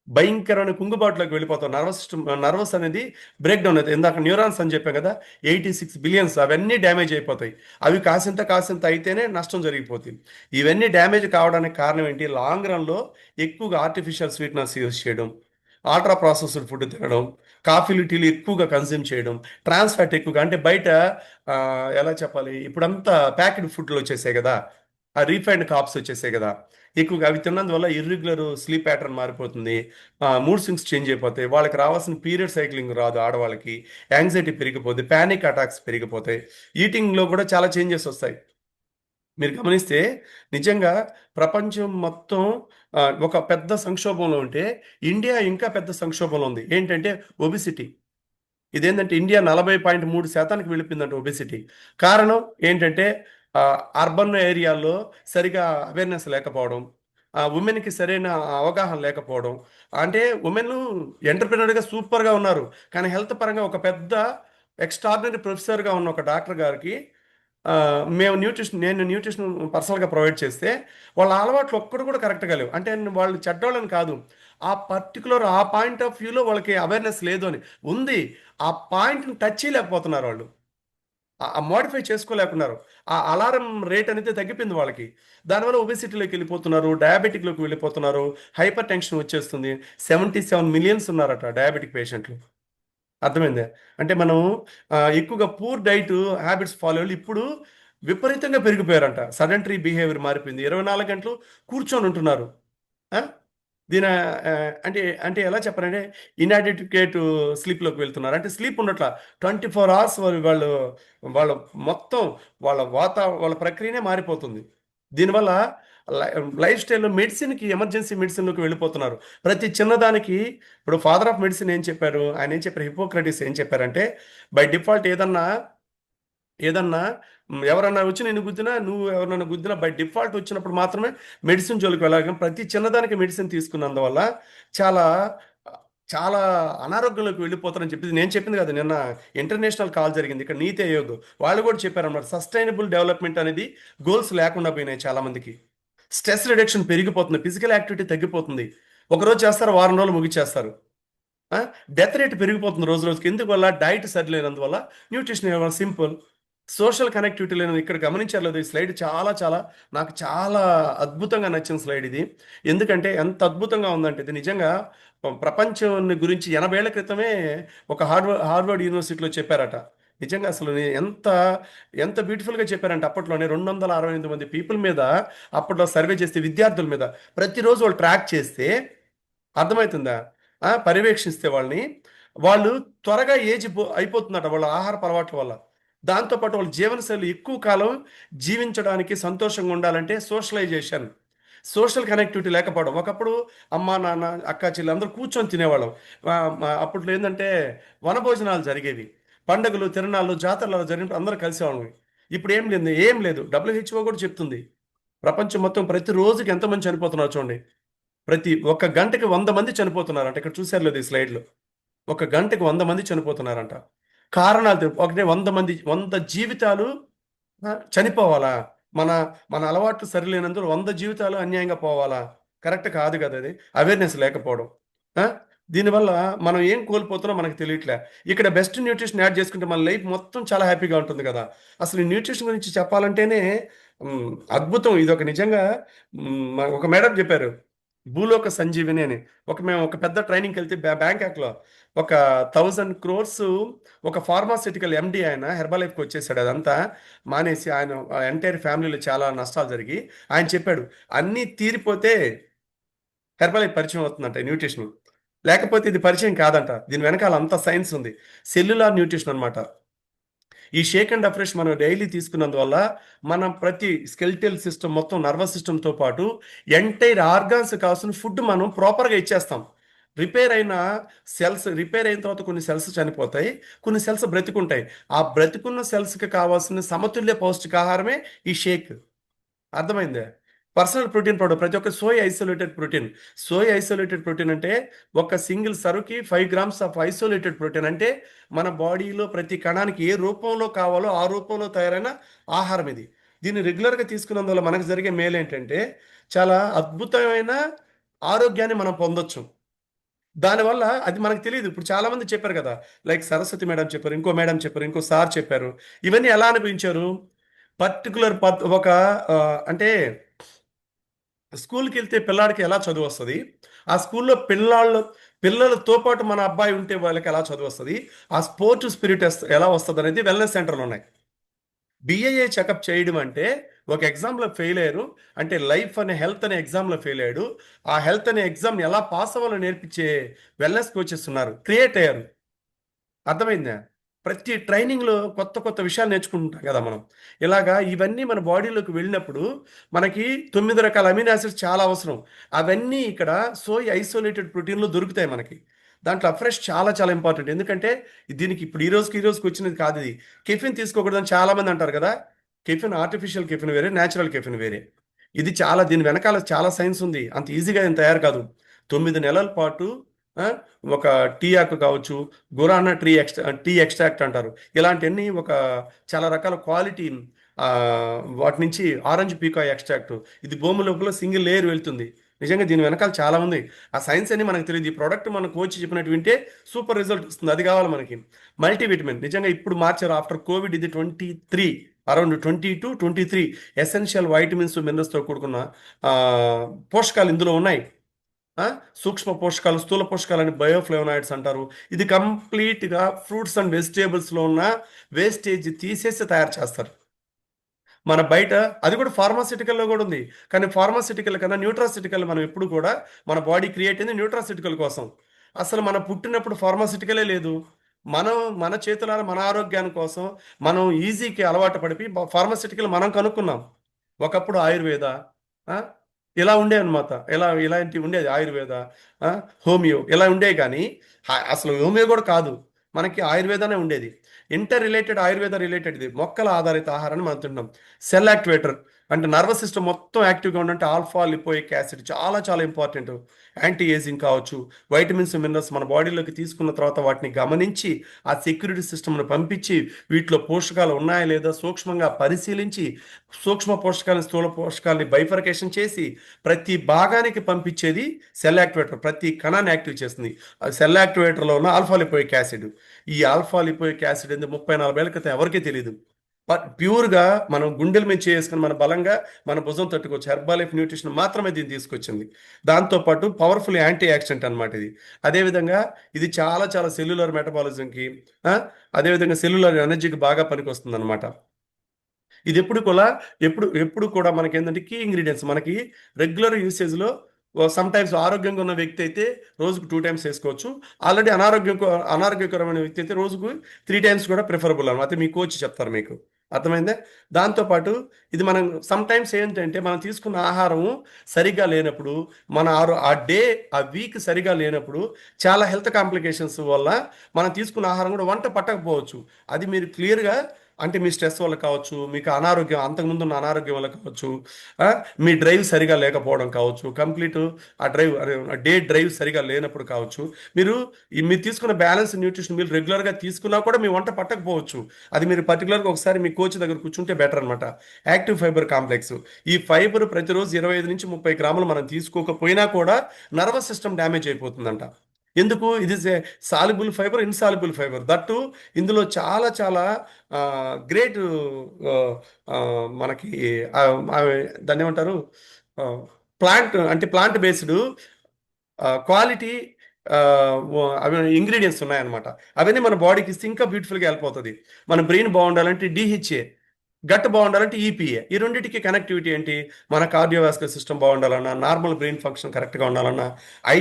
భయంకరమైన కుంగుబాటులోకి వెళ్ళిపోతాం. నర్వస్ అనేది బ్రేక్ డౌన్ అవుతాయి. ఇందాక న్యూరాన్స్ అని చెప్పాం కదా, 86 బిలియన్స్ అవన్నీ డ్యామేజ్ అయిపోతాయి. అవి కాసింత అయితేనే నష్టం జరిగిపోతుంది. ఇవన్నీ డ్యామేజ్ కావడానికి కారణం ఏంటి? లాంగ్ రన్లో ఎక్కువగా ఆర్టిఫిషియల్ స్వీట్నర్స్ యూజ్ చేయడం, అల్ట్రా ప్రాసెస్డ్ ఫుడ్ తినడం, కాఫీలు టీలు ఎక్కువగా కన్జ్యూమ్ చేయడం, ట్రాన్స్ ఫ్యాట్ ఎక్కువగా, అంటే బయట ఎలా చెప్పాలి, ఇప్పుడంతా ప్యాకెడ్ ఫుడ్లు వచ్చేసాయి కదా, ఆ రీఫైండ్ కాప్స్ వచ్చేసాయి కదా, ఎక్కువగా అవి తిన్నందువల్ల ఇర్రెగ్యులర్ స్లీప్ ప్యాటర్న్ మారిపోతుంది, మూడ్ స్వింగ్స్ చేంజ్ అయిపోతాయి, వాళ్ళకి రావాల్సిన పీరియడ్ సైక్లింగ్ రాదు, ఆడవాళ్ళకి యాంగ్జైటీ పెరిగిపోతుంది, ప్యానిక్ అటాక్స్ పెరిగిపోతాయి, ఈటింగ్లో కూడా చాలా చేంజెస్ వస్తాయి. మీరు గమనిస్తే నిజంగా ప్రపంచం మొత్తం ఒక పెద్ద సంక్షోభంలో ఉంటే ఇండియా ఇంకా పెద్ద సంక్షోభంలో ఉంది. ఏంటంటే ఒబిసిటీ. ఇదేంటంటే ఇండియా 40.3% వెళ్ళిపోయిందంట ఒబెసిటీ. కారణం ఏంటంటే అర్బన్ ఏరియాల్లో సరిగా అవేర్నెస్ లేకపోవడం, ఉమెన్‌కి సరైన అవగాహన లేకపోవడం. అంటే ఉమెన్ ఎంటర్‌ప్రెన్యూర్‌గా సూపర్‌గా ఉన్నారు. కానీ హెల్త్ పరంగా ఒక పెద్ద ఎక్స్ట్రార్డినరీ ప్రొఫెసర్‌గా ఉన్న ఒక డాక్టర్ గారికి నేను న్యూట్రిషన్ పర్సనల్‌గా ప్రొవైడ్ చేస్తే, వాళ్ళ అలవాట్లు ఒక్కటి కూడా కరెక్ట్‌గా లేవు. అంటే వాళ్ళు చెడ్డోళ్ళని కాదు. ఆ పాయింట్ ఆఫ్ వ్యూలో వాళ్ళకి అవేర్‌నెస్ లేదు అని. ఉంది. ఆ పాయింట్‌ని టచ్ చేయలేకపోతున్నారు వాళ్ళు. మోడిఫై చేసుకోలేకున్నారు. ఆ అలారం రేట్ అనేది తగ్గిపోయింది వాళ్ళకి. దానివల్ల ఒబెసిటీలోకి వెళ్ళిపోతున్నారు. డయాబెటిక్‌లోకి వెళ్ళిపోతున్నారు. హైపర్ టెన్షన్ వచ్చేస్తుంది. 77 మిలియన్స్ ఉన్నారట డయాబెటిక్ పేషెంట్లు. అర్థమైందా? అంటే మనం ఎక్కువగా పూర్ డైట్ హ్యాబిట్స్ ఫాలో అయ్యోళ్ళు ఇప్పుడు విపరీతంగా పెరిగిపోయారంట. సెడెంటరీ బిహేవియర్ మారిపోయింది. 24 గంటలు కూర్చొని ఉంటున్నారు. ఆ! దీని అంటే అంటే ఎలా చెప్పాలంటే ఇనాడిక్వేట్ స్లీప్‌లోకి వెళ్తున్నారు. అంటే స్లీప్ ఉండట్లా. 24 అవర్స్ వాళ్ళు వాళ్ళ మొత్తం వాళ్ళ ప్రక్రియనే మారిపోతుంది. దీనివల్ల లై లైఫ్ స్టైల్‌లో ఎమర్జెన్సీ మెడిసిన్‌లోకి వెళ్ళిపోతున్నారు. ప్రతి చిన్నదానికి ఇప్పుడు ఫాదర్ ఆఫ్ మెడిసిన్ ఏం చెప్పారు? ఆయన ఏం చెప్పారు? హిప్పోక్రటీస్ ఏం చెప్పారంటే, బై డిఫాల్ట్ ఏదన్నా ఎవరన్నా వచ్చి నిన్ను గుద్దినా, నువ్వు ఎవరినైనా గుద్దినా బై డిఫాల్ట్ వచ్చినప్పుడు మాత్రమే మెడిసిన్ జోలికి వెళ్ళాలి గానీ, ప్రతి చిన్నదానికి మెడిసిన్ తీసుకున్నందువల్ల చాలా చాలా అనారోగ్యంలోకి వెళ్ళిపోతారని చెప్పేసి నేను చెప్పింది కాదు. నిన్న ఇంటర్నేషనల్ కాల్ జరిగింది. ఇక్కడ నీతి ఆయోగ్ వాళ్ళు కూడా చెప్పారన్నమాట. సస్టైనబుల్ డెవలప్‌మెంట్ అనేది గోల్స్ లేకుండా పోయినాయి చాలా మందికి. స్ట్రెస్ రిడక్షన్ పెరిగిపోతుంది. ఫిజికల్ యాక్టివిటీ తగ్గిపోతుంది. ఒకరోజు చేస్తారు, వారం రోజులు ముగిచ్చేస్తారు. ఆ! డెత్ రేట్ పెరిగిపోతుంది రోజు రోజుకి. ఎందువల్ల? డైట్ సరిలేనందువల్ల. న్యూట్రిషన్ ఇవ్వాలి సింపుల్. సోషల్ కనెక్టివిటీ లేనిది ఇక్కడ గమనించారో లేదో ఈ స్లైడ్ నాకు చాలా అద్భుతంగా నచ్చిన స్లైడ్ ఇది. ఎందుకంటే ఎంత అద్భుతంగా ఉందంటే ఇది నిజంగా ప్రపంచాన్ని గురించి 80 ఏళ్ల క్రితమే ఒక హార్వర్డ్ యూనివర్సిటీలో చెప్పారట. నిజంగా అసలు ఎంత బ్యూటిఫుల్‌గా చెప్పారంటే అప్పట్లోనే 268 మంది పీపుల్ మీద అప్పట్లో సర్వే చేస్తే విద్యార్థుల మీద ప్రతిరోజు వాళ్ళు ట్రాక్ చేస్తే అర్థమైతుందా? పర్యవేక్షిస్తే వాళ్ళని, వాళ్ళు త్వరగా అయిపోతుందట వాళ్ళ ఆహారపు అలవాట్ల వల్ల. దాంతో పాటు వాళ్ళ జీవనశైలి ఎక్కువ కాలం జీవించడానికి, సంతోషంగా ఉండాలంటే సోషలైజేషన్. సోషల్ కనెక్టివిటీ లేకపోవడం. ఒకప్పుడు అమ్మ, నాన్న, అక్క, చెల్లి అందరూ కూర్చొని తినేవాళ్ళం. అప్పట్లో ఏందంటే వనభోజనాలు జరిగేవి. పండుగలు, తిరణాలు, జాతరలు అలా జరిగినప్పుడు అందరూ కలిసేవాళ్ళం. ఇప్పుడు ఏం లేదు. డబ్ల్యూహెచ్ఓ కూడా చెప్తుంది. ప్రపంచం మొత్తం ప్రతి రోజుకి ఎంతమంది చనిపోతున్నారో చూడండి. ఒక గంటకి 100 మంది చనిపోతున్నారంట. ఇక్కడ చూసారో లేదో ఈ స్లైడ్‌లో. ఒక గంటకి 100 మంది చనిపోతున్నారంట. కారణాలు ఒకటే 100 జీవితాలు చనిపోవాలా? మన మన అలవాట్లు సరిలేనందున 100 జీవితాలు అన్యాయంగా పోవాలా? కరెక్ట్ కాదు గదా! అది. అవేర్‌నెస్ లేకపోవడం. ఆ! దీనివల్ల మనం ఏం కోల్పోతున్నామో మనకు తెలియట్లే. ఇక్కడ బెస్ట్ న్యూట్రిషన్ యాడ్ చేసుకుంటే మన లైఫ్ మొత్తం చాలా హ్యాపీగా ఉంటుంది గదా! అసలు ఈ న్యూట్రిషన్ గురించి చెప్పాలంటేనే హ్మ్. అద్భుతం. ఇదొక నిజంగా ఒక మేడం జెప్పారు. భూలోక సంజీవిని అని. మేము ఒక పెద్ద ట్రైనింగ్‌కెళ్తే బ్యాంకాక్‌లో ఒక 1000 క్రోర్స్ ఒక ఫార్మాస్యూటికల్ ఎండీ ఆయన హెర్బలైఫ్‌కి వచ్చేసాడు. అదంతా మానేసి ఆయన ఎంటైర్ ఫ్యామిలీలో చాలా నష్టాలు జరిగి ఆయన చెప్పాడు. అన్నీ తీరిపోతే హెర్బలైఫ్ పరిచయం అవుతుందంట ఈ న్యూట్రిషన్. లేకపోతే ఇది పరిచయం కాదంట. దీని వెనకాల అంత సైన్స్ ఉంది. సెల్యులార్ న్యూట్రిషన్ అన్నమాట. ఈ షేక్ అండ్ అఫ్రెష్ మనం డైలీ తీసుకున్నందువల్ల మనం ప్రతి స్కెలిటల్ సిస్టమ్ మొత్తం నర్వస్ సిస్టమ్‌తో పాటు ఎంటైర్ ఆర్గాన్స్ కావాల్సిన ఫుడ్ మనం ప్రాపర్‌గా ఇచ్చేస్తాం. రిపేర్ అయిన తర్వాత కొన్ని సెల్స్ చనిపోతాయి. కొన్ని సెల్స్ బ్రతికుంటాయి. ఆ బ్రతికున్న సెల్స్‌కి కావాల్సిన సమతుల్య పౌష్టికాహారమే ఈ షేక్. అర్థమైందా? పర్సనల్ ప్రోటీన్ పౌడర్ ప్రతి ఒక్క soy isolated protein. Soy isolated protein అంటే ఒక సింగిల్ సర్వ్‌కి 5 గ్రామ్స్ ఆఫ్ ఐసోలేటెడ్ ప్రోటీన్ అంటే మన బాడీలో ప్రతి కణానికి ఏ రూపంలో కావాలో ఆ రూపంలో తయారైన ఆహారం ఇది. దీన్ని రెగ్యులర్‌గా తీసుకున్నందువల్ల మనకు జరిగే మేలేంటంటే చాలా అద్భుతమైన ఆరోగ్యాన్ని మనం పొందొచ్చు. దానివల్ల అది మనకు తెలీదు. ఇప్పుడు చాలామంది చెప్పారు కదా! లైక్ సరస్వతి మేడం చెప్పారు. ఇంకో మేడం చెప్పారు. ఇంకో సార్ చెప్పారు. ఇవన్నీ ఎలా అనిపించారు? పర్టిక్యులర్ ఒక అంటే స్కూల్‌కెళ్తే పిల్లాడికి ఎలా చదువొస్తది? ఆ స్కూల్‌లో పిల్లలతో పాటు మన అబ్బాయి ఉంటే వాళ్ళకి ఎలా చదువొస్తది? ఆ స్పోర్ట్ స్పిరిట్ ఎలా వస్తదనేది వెల్‌నెస్ సెంటర్‌లున్నాయి. బీఏఏ చెకప్ చేయడం అంటే ఒక ఎగ్జామ్‌లో ఫెయిల్ అయ్యారు. అంటే హెల్త్ అనే ఎగ్జామ్‌లో ఫెయిల్ అయ్యాడు. ఆ హెల్త్ అనే ఎగ్జామ్‌ని ఎలా పాస్ అవ్వాలో నేర్పించే వెల్‌నెస్ కోచెస్ ఉన్నారు. క్రియేట్ అయ్యారు. అర్థమైందా? ప్రతి ట్రైనింగ్‌లో కొత్త కొత్త విషయాలు నేర్చుకుంటాం గదా మనం. ఇలాగా ఇవన్నీ మన బాడీలోకి వెళ్ళినప్పుడు మనకి 9 రకాల అమినో యాసిడ్స్ చాలా అవసరం. అవన్నీ ఇక్కడ సోయ్ ఐసోలేటెడ్ ప్రోటీన్‌లో దొరుకుతాయి మనకి. దాంట్లో అఫ్రెష్ చాలా చాలా ఇంపార్టెంట్. ఎందుకంటే దీనికి ఇప్పుడు ఈ రోజుకి వచ్చినది కాదు ఇది. కెఫిన్ తీసుకోకూడదని చాలామంది అంటారు కదా! కెఫిన్ ఆర్టిఫిషియల్ కెఫిన్ వేరే, నేచురల్ కెఫిన్ వేరే. ఇది చాలా దీని వెనకాల చాలా సైన్స్ ఉంది. అంత ఈజీగా ఏం తయారు కాదు. 9 నెలల పాటు ఆ, ఒక టీ ఆకు కావచ్చు, గురానా టీ ఎక్స్ట్రాక్ట్ అంటారు. ఇలాంటివన్నీ చాలా రకాల క్వాలిటీ వాటి నుంచి ఆరెంజ్ పీకాయ్ ఎక్స్ట్రాక్ట్. ఇది భూమి లోపల సింగిల్ లేయర్ వెళ్తుంది. నిజంగా దీని వెనకాల చాలా ఉంది. ఆ సైన్స్ అని మనకు తెలియదు. ఈ ప్రోడక్ట్ మన కోచ్ చెప్పినట్టు వింటే సూపర్ రిజల్ట్ వస్తుంది. అది కావాలి మనకి. మల్టీవిటమిన్ నిజంగా ఇప్పుడు మార్చారు ఆఫ్టర్ కోవిడ్. ఇది 23 అరౌండ్ 22-23 ఎసెన్షియల్ వైటమిన్స్ మినరల్స్తో కూడుకున్న ఆ, పోషకాలు ఇందులో ఉన్నాయి. ఆ, సూక్ష్మ పోషకాలు, స్థూల పోషకాలు అని బయోఫ్లేవనాయిడ్స్ అంటారు. ఇది కంప్లీట్గా ఫ్రూట్స్ అండ్ వెజిటేబుల్స్లో ఉన్న వేస్టేజ్ తీసేసి తయారు చేస్తారు. మన బయట అది కూడా ఫార్మాసిటికల్లో కూడా ఉంది. కానీ ఫార్మాసిటికల్ కన్నా న్యూట్రాసిటికల్ మనం ఎప్పుడు కూడా మన బాడీ క్రియేట్ అయింది న్యూట్రాసిటికల్ కోసం. అసలు మనం పుట్టినప్పుడు ఫార్మాసిటికలే లేదు. మనం మన చేతులారా మన ఆరోగ్యాని కోసం మనం ఈజీకి అలవాటు పడిపి ఫార్మాసిటికల్ మనం కనుక్కున్నాం. ఒకప్పుడు ఆయుర్వేద ఆ, ఇలా ఉండే అనమాట. ఇలాంటివి ఉండేది ఆయుర్వేద, ఆ, హోమియో ఇలా ఉండేవి. కానీ అసలు హోమియో కూడా కాదు, మనకి ఆయుర్వేదనే ఉండేది. ఇంటర్ రిలేటెడ్ ఆయుర్వేద రిలేటెడ్ ఇది మొక్కల ఆధారిత ఆహారాన్ని మనం తింటాం. సెల్ యాక్టివేటర్ అంటే నర్వస్ సిస్టమ్ మొత్తం యాక్టివ్గా ఉండంటే ఆల్ఫా లిపోయిక్ యాసిడ్ చాలా చాలా ఇంపార్టెంట్. యాంటీ ఏజింగ్ కావచ్చు, వైటమిన్స్ మినరల్స్ మన బాడీలోకి తీసుకున్న తర్వాత వాటిని గమనించి ఆ సెక్యూరిటీ సిస్టమ్ను పంపించి వీటిలో పోషకాలు ఉన్నాయా లేదా సూక్ష్మంగా పరిశీలించి సూక్ష్మ పోషకాలను స్థూల పోషకాలని బైఫర్కేషన్ చేసి ప్రతి భాగానికి పంపించేది సెల్ యాక్టివేటర్. ప్రతి కణాన్ని యాక్టివ్ చేస్తుంది. ఆ సెల్ యాక్టివేటర్లో ఉన్న ఆల్ఫా లిపోయిక్ యాసిడ్. ఈ ఆల్ఫా లిపోయిక్ యాసిడ్ ఎందుకు 30-40 ఏళ్ల క్రితం ఎవరికీ తెలియదు. బట్ ప్యూర్గా మనం గుండెల మీద చేసుకుని మన బలంగా మన భుజం తట్టుకోవచ్చు. హెర్బాలైఫ్ న్యూట్రిషన్ మాత్రమే దీన్ని తీసుకొచ్చింది. దాంతోపాటు పవర్ఫుల్ యాంటీ యాక్సిడెంట్ అనమాట ఇది. అదేవిధంగా ఇది చాలా చాలా సెల్యులర్ మెటబాలిజంకి, అదేవిధంగా సెల్యులర్ ఎనర్జీకి బాగా పనికొస్తుంది అనమాట. ఇది ఎప్పుడు కూడా మనకి ఏంటంటే కీ ఇంగ్రీడియంట్స్ మనకి రెగ్యులర్ యూసేజ్లో సమ్ టైమ్స్ ఆరోగ్యంగా ఉన్న వ్యక్తి అయితే రోజుకు 2 టైమ్స్ వేసుకోవచ్చు. ఆల్రెడీ అనారోగ్యకరమైన వ్యక్తి అయితే రోజుకు 3 టైమ్స్ కూడా ప్రిఫరబుల్ అనమాట. మీ కోచ్ చెప్తారు మీకు. అర్థమైందా? దాంతోపాటు ఇది మనం సమ్ టైమ్స్ ఏంటంటే మనం తీసుకున్న ఆహారము సరిగ్గా లేనప్పుడు, ఆ వీక్ సరిగా లేనప్పుడు చాలా హెల్త్ కాంప్లికేషన్స్ వల్ల మనం తీసుకున్న ఆహారం కూడా వంట పట్టకపోవచ్చు. అది మీరు క్లియర్గా అంటే మీ స్ట్రెస్ వల్ల కావచ్చు, మీకు అంతకుముందు ఉన్న అనారోగ్యం వల్ల కావచ్చు, ఆ, మీ డ్రైవ్ సరిగా లేకపోవడం కావచ్చు, కంప్లీట్ డే డ్రైవ్ సరిగా లేనప్పుడు కావచ్చు, మీరు తీసుకున్న బ్యాలెన్స్ న్యూట్రిషన్ మీరు రెగ్యులర్గా తీసుకున్నా కూడా మీ వంట పట్టకపోవచ్చు. అది మీరు పర్టికులర్గా ఒకసారి మీ కోచ్ దగ్గర కూర్చుంటే బెటర్ అనమాట. Active fiber complex. ఈ ఫైబర్ ప్రతిరోజు 25-30 గ్రాములు మనం తీసుకోకపోయినా కూడా నర్వస్ సిస్టమ్ డ్యామేజ్ అయిపోతుందంట. ఎందుకు? ఇది soluble fibre, insoluble fibre that. ఇందులో చాలా చాలా గ్రేట్ మనకి ఆ, ఆ, దాన్ని ఏమంటారు, అంటే ప్లాంట్ బేస్డ్ క్వాలిటీ అవి ఇంగ్రీడియంట్స్ ఉన్నాయన్నమాట. అవన్నీ మన బాడీకి ఇస్తే ఇంకా బ్యూటిఫుల్గా హెల్ప్ అవుతుంది. మన బ్రెయిన్ బాగుండాలంటే డిహెచ్ఏ, గట్ బాగుండాలంటే ఈపీఏ. ఈ రెండింటికి కనెక్టివిటీ ఏంటి? మన కార్డియోవాస్కులర్ సిస్టమ్ బాగుండాలన్నా, నార్మల్ బ్రెయిన్ ఫంక్షన్ కరెక్ట్గా ఉండాలన్నా,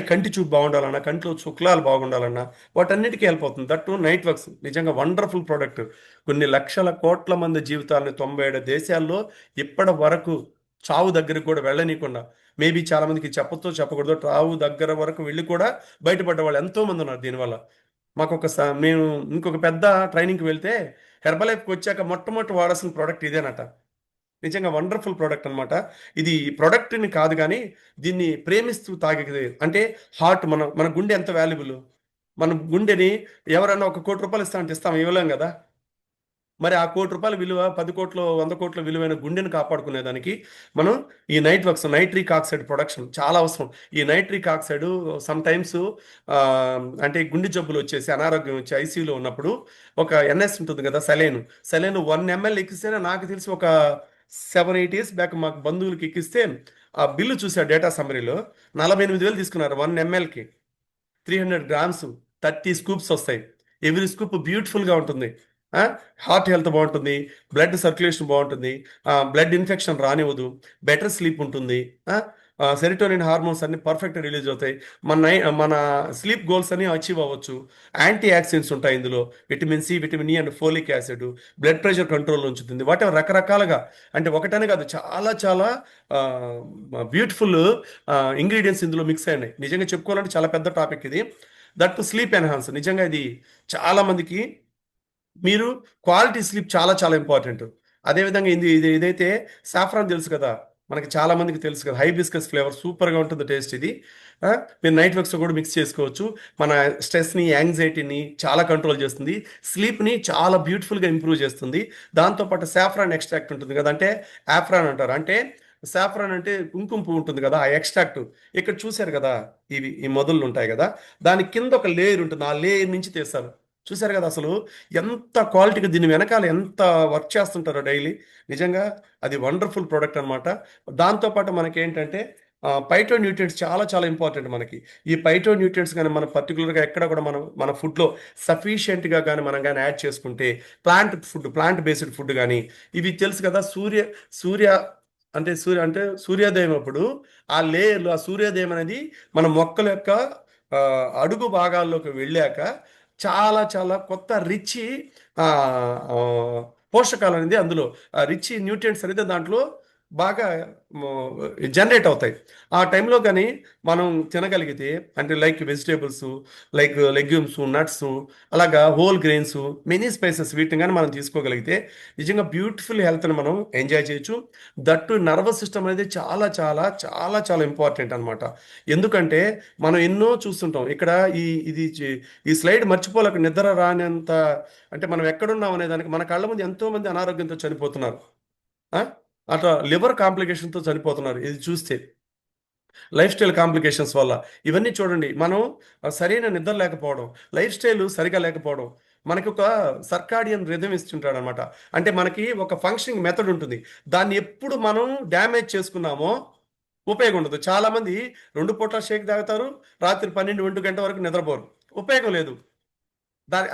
కంటి చూపు బాగుండాలన్నా, కంట్లో శుక్లాలు బాగుండాలన్నా వాటన్నిటికీ హెల్ప్ అవుతుంది. దట్టు నైట్ వర్క్స్ నిజంగా వండర్ఫుల్ ప్రోడక్ట్. కొన్ని లక్షల కోట్ల మంది జీవితాలని 97 దేశాల్లో ఇప్పటి వరకు చావు దగ్గరికి కూడా వెళ్ళనీయకుండా, మేబీ చాలా మందికి చెప్పకూడదు, చావు దగ్గర వరకు వెళ్ళి కూడా బయటపడ్డ వాళ్ళు ఎంతో మంది ఉన్నారు దీనివల్ల. మేము ఇంకొక పెద్ద ట్రైనింగ్కి వెళ్తే హెర్బలైఫ్కి వచ్చాక మొట్టమొదటి వాడాల్సిన ప్రోడక్ట్ ఇదేనట. నిజంగా వండర్ఫుల్ ప్రోడక్ట్ అనమాట. ఇది ప్రోడక్ట్ని కాదు కానీ దీన్ని ప్రేమిస్తూ తాగేది. అంటే హార్ట్, మన గుండె ఎంత వాల్యుబుల్. మన గుండెని ఎవరన్నా 1 కోటి రూపాయలు ఇస్తామంటే ఇవ్వలేం కదా. మరి ఆ 1 కోటి రూపాయల విలువ 10 కోట్లు 100 కోట్ల విలువైన గుండెని కాపాడుకునేదానికి మనం ఈ నైట్రిక్ ఆక్సైడ్ ప్రొడక్షన్ చాలా అవసరం. ఈ నైట్రిక్ ఆక్సైడ్ సమ్ టైమ్స్ అంటే గుండె జబ్బులు వచ్చేసి అనారోగ్యం వచ్చి ఐసీయూలో ఉన్నప్పుడు ఒక ఎన్ఎస్ ఉంటుంది కదా, సెలైన్ 1 ml ఎక్కిస్తేనే నాకు తెలిసి ఒక 7-8 ఇయర్స్ బ్యాక్ మాకు బంధువులకి ఎక్కిస్తే ఆ బిల్లు చూసా డేటా సమ్మరీలో 48,000 తీసుకున్నారు 1 mlకి. 300 గ్రామ్స్, 30 స్కూప్స్ వస్తాయి. ఎవ్రీ స్కూప్ బ్యూటిఫుల్గా ఉంటుంది. హార్ట్ హెల్త్ బాగుంటుంది, బ్లడ్ సర్క్యులేషన్ బాగుంటుంది, బ్లడ్ ఇన్ఫెక్షన్ రానివ్వదు, బెటర్ స్లీప్ ఉంటుంది, సెరిటోనిన్ హార్మోన్స్ అన్ని పర్ఫెక్ట్ రిలీజ్ అవుతాయి, మన స్లీప్ గోల్స్ అన్ని అచీవ్ అవ్వచ్చు. యాంటీ ఆక్సిడెంట్స్ ఉంటాయి ఇందులో, vitamin C, vitamin E and folic acid, blood pressure control ఉంచుతుంది. వాటి రకరకాలుగా అంటే ఒకటనే కాదు, చాలా చాలా బ్యూటిఫుల్ ఇంగ్రీడియంట్స్ ఇందులో మిక్స్ అయినాయి. నిజంగా చెప్పుకోవాలంటే చాలా పెద్ద టాపిక్ ఇది. That to sleep enhance. నిజంగా ఇది చాలా మందికి మీరు క్వాలిటీ స్లీప్ చాలా చాలా ఇంపార్టెంట్. అదేవిధంగా ఇదైతే సాఫ్రాన్ తెలుసు కదా, మనకి చాలా మందికి తెలుసు కదా, హైబిస్కస్ ఫ్లేవర్ సూపర్గా ఉంటుంది టేస్ట్ ఇది. ఆ, మీరు నైట్ వర్క్స్ కూడా మిక్స్ చేసుకోవచ్చు. మన స్ట్రెస్ని, యాంగ్జైటీని చాలా కంట్రోల్ చేస్తుంది. స్లీప్ని చాలా బ్యూటిఫుల్గా ఇంప్రూవ్ చేస్తుంది. దాంతోపాటు సాఫ్రాన్ ఎక్స్ట్రాక్ట్ ఉంటుంది కదా, అంటే ఆఫ్రాన్ అంటారు. అంటే సాఫ్రాన్ అంటే కుంకుమ పువ్వు ఉంటుంది కదా, ఆ ఎక్స్ట్రాక్ట్ ఇక్కడ చూశారు కదా, ఈ మొదళ్ళు ఉంటాయి కదా, దాని కింద ఒక లేయర్ ఉంటుంది, ఆ లేయర్ నుంచి తీస్తారు. చూశారు కదా అసలు ఎంత క్వాలిటీగా, దీని వెనకాల ఎంత వర్క్ చేస్తుంటారో డైలీ. నిజంగా అది వండర్ఫుల్ ప్రోడక్ట్ అనమాట. దాంతోపాటు మనకి ఏంటంటే పైటో న్యూట్రియంట్స్ చాలా చాలా ఇంపార్టెంట్ మనకి. ఈ పైటో న్యూట్రియంట్స్ కానీ మనం పర్టికులర్గా ఎక్కడ కూడా మన ఫుడ్లో సఫిషియెంట్గా కానీ మనం కానీ యాడ్ చేసుకుంటే, ప్లాంట్ బేస్డ్ ఫుడ్ కానీ, ఇవి తెలుసు కదా, సూర్య అంటే సూర్యోదయం అప్పుడు ఆ లేయర్లు, ఆ సూర్యోదయం అనేది మన మొక్కల యొక్క అడుగు భాగాల్లోకి వెళ్ళాక చాలా చాలా కొత్త రిచ్ పోషకాలు అనేది అందులో, రిచ్ న్యూట్రియంట్స్ అనేది దాంట్లో బాగా జనరేట్ అవుతాయి. ఆ టైంలో కానీ మనం తినగలిగితే, అంటే like vegetables, like legumes, nuts, అలాగా హోల్ గ్రెయిన్స్, మెనీ స్పైసెస్, వీటిని కానీ మనం తీసుకోగలిగితే నిజంగా బ్యూటిఫుల్ హెల్త్ని మనం ఎంజాయ్ చేయొచ్చు. దట్టు నర్వస్ సిస్టమ్ అనేది చాలా చాలా చాలా చాలా ఇంపార్టెంట్ అనమాట. ఎందుకంటే మనం ఎన్నో చూస్తుంటాం ఇక్కడ. ఈ స్లైడ్ మర్చిపోలేక నిద్ర రానంత, అంటే మనం ఎక్కడున్నాం అనే దానికి మన కళ్ళ ముందు ఎంతో మంది అనారోగ్యంతో చనిపోతున్నారు. ఆ? అట్లా లివర్ కాంప్లికేషన్తో చనిపోతున్నారు. ఇది చూస్తే లైఫ్ స్టైల్ కాంప్లికేషన్స్ వల్ల. ఇవన్నీ చూడండి, మనం సరైన నిద్ర లేకపోవడం, లైఫ్ స్టైల్ సరిగా లేకపోవడం, మనకి ఒక సర్కాడియన్ రిథమ్ ఇస్తుంటాడు అనమాట. అంటే మనకి ఒక ఫంక్షనింగ్ మెథడ్ ఉంటుంది. దాన్ని ఎప్పుడు మనం డ్యామేజ్ చేసుకున్నామో ఉపయోగం ఉండదు. చాలామంది 2 పూట్ల షేక్ తాగుతారు, రాత్రి 12-1 గంట వరకు నిద్రపోరు, ఉపయోగం లేదు.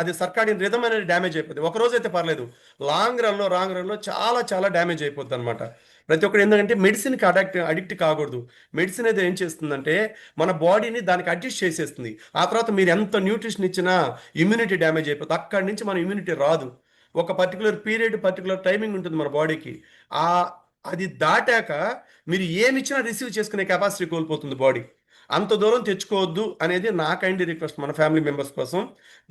అది సర్కాడియన్ రిథమ్ అనేది డ్యామేజ్ అయిపోతుంది. ఒక రోజు అయితే పర్లేదు, రాంగ్ రన్లో చాలా చాలా డ్యామేజ్ అయిపోద్ది అనమాట. ప్రతి ఒక్కరు ఎందుకంటే మెడిసిన్కి అడిక్ట్ కాకూడదు. మెడిసిన్ అయితే ఏం చేస్తుందంటే మన బాడీని దానికి అడ్జస్ట్ చేసేస్తుంది. ఆ తర్వాత మీరు ఎంత న్యూట్రిషన్ ఇచ్చినా ఇమ్యూనిటీ డ్యామేజ్ అయిపోతుంది. అక్కడి నుంచి మన ఇమ్యూనిటీ రాదు. ఒక పర్టికులర్ పీరియడ్, పర్టికులర్ టైమింగ్ ఉంటుంది మన బాడీకి. ఆ అది దాటాక మీరు ఏమి ఇచ్చినా రిసీవ్ చేసుకునే కెపాసిటీ కోల్పోతుంది బాడీ. అంత దూరం తెచ్చుకోవద్దు అనేది నా కైండ్ రిక్వెస్ట్ మన ఫ్యామిలీ మెంబర్స్ కోసం.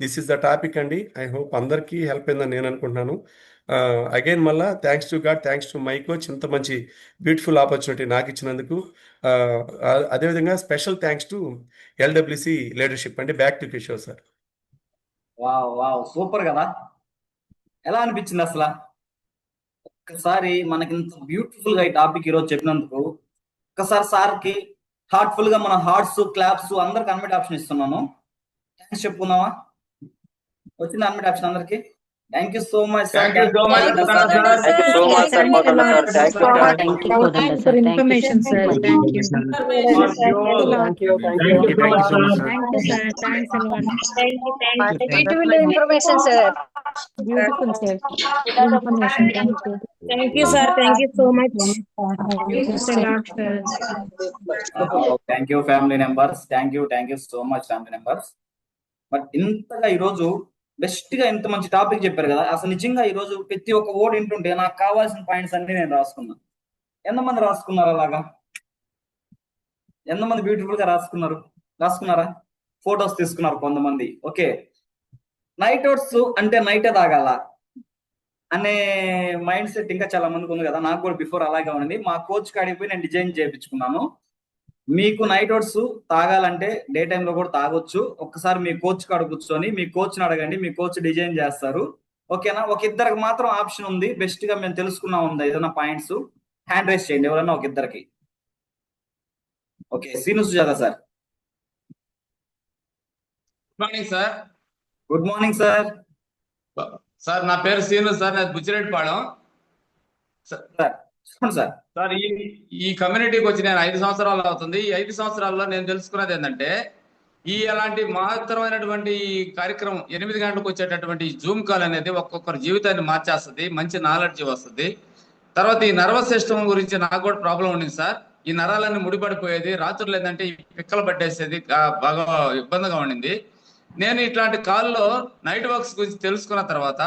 దిస్ ఇస్ ద టాపిక్ అండి. ఐ హోప్ అందరికీ హెల్ప్ అయిందని నేను అనుకుంటున్నాను. అగైన్ మళ్ళా thanks to God, thanks to my coach, ఇంత మంచి బ్యూటిఫుల్ ఆపర్చునిటీ నాకు ఇచ్చినందుకు. అదేవిధంగా special thanks to LWC leadership. అంటే back to Kishore sir. Wow wow, super కదా. ఎలా అనిపించింది అసలు? ఒక్కసారి మనకి ఇంత బ్యూటిఫుల్ గా ఈ టాపిక్ ఈరోజు చెప్పినందుకు ఒక్కసారి సార్కి హార్ట్ఫుల్ గా మన హార్ట్స్, క్లాప్స్ అందరికి అన్మిట్ ఆప్షన్ ఇస్తున్నాను. థ్యాంక్స్ చెప్పుకుందామా? వచ్చింది అన్మిట్ ఆప్షన్ అందరికి? Thank you so much sir. Thank you so much, Kodanda sir. Thank you so much, sir, Kodanda sir. Thank you, sir. Thank you, Kodanda sir. Thank you, information, sir. sir. Thank you. Thank you. Thank you. Thank you so much, sir. Thank you, sir. Thanks a lot. Beautiful information, sir. Beautiful, sir. Information. Thank you. Thank you, sir. Thank you so much. Thanks a lot, sir. Thank you family members. Thank you so much family members. But ఇంతగా ఈరోజు best గా ఇంత మంచి topic చెప్పారు కదా. అసలు నిజంగా ఈ రోజు ప్రతి ఒక్క ఓడ్ వింటుంటే నాకు కావాల్సిన పాయింట్స్ అన్ని నేను రాసుకున్నాను. ఎంతమంది రాసుకున్నారు అలాగా? ఎంతమంది బ్యూటిఫుల్ గా రాసుకున్నారా? ఫొటోస్ తీసుకున్నారు కొంతమంది. ఓకే, నైట్ అవుట్స్ అంటే నైటే తాగాల అనే మైండ్ సెట్ ఇంకా చాలా మందికి ఉంది కదా. నాకు కూడా బిఫోర్ అలాగే ఉంది. మా కోచ్ కాడికి పోయి నేను డిజైన్ చేయించుకున్నాను. మీకు నైట్ అవుట్స్ తాగాలంటే డే టైంలో కూడా తాగొచ్చు. ఒక్కసారి మీ కోచ్ కాడ కూర్చొని మీ కోచ్ని అడగండి, మీ కోచ్ డిజైన్ చేస్తారు. ఓకేనా? ఒక ఇద్దరికి మాత్రం ఆప్షన్ ఉంది. బెస్ట్ గా మేము తెలుసుకున్నా ఉందా ఏదైనా పాయింట్స్? హ్యాండ్ రైస్ చేయండి ఎవరైనా ఒక ఇద్దరికి. Okay, Srinu Sujatha sir. Good morning sir. Good morning sir. Sir నా పేరు శ్రీను సార్, నాది బుచ్చిరెడ్డిపాళెం సార్. చెప్పండి సార్. సార్ ఈ కమ్యూనిటీకి వచ్చి నేను 5 సంవత్సరాలు అవుతుంది. ఈ 5 సంవత్సరాల్లో నేను తెలుసుకున్నది ఏంటంటే, అలాంటి మహత్తరమైనటువంటి ఈ కార్యక్రమం 8 గంటలకు వచ్చేటటువంటి జూమ్ కాల్ అనేది ఒక్కొక్కరి జీవితాన్ని మార్చేస్తుంది, మంచి నాలెడ్జ్ వస్తుంది. తర్వాత ఈ నర్వస్ సిస్టమ్ గురించి నాకు కూడా ప్రాబ్లం ఉండింది సార్. ఈ నరాలన్నీ ముడిపడిపోయేది, రాత్రులు ఏంటంటే ఈ పిక్కలు పట్టేసేది, బాగా ఇబ్బందిగా ఉండింది. నేను ఇట్లాంటి కాల్లో నైట్ వర్క్స్ గురించి తెలుసుకున్న తర్వాత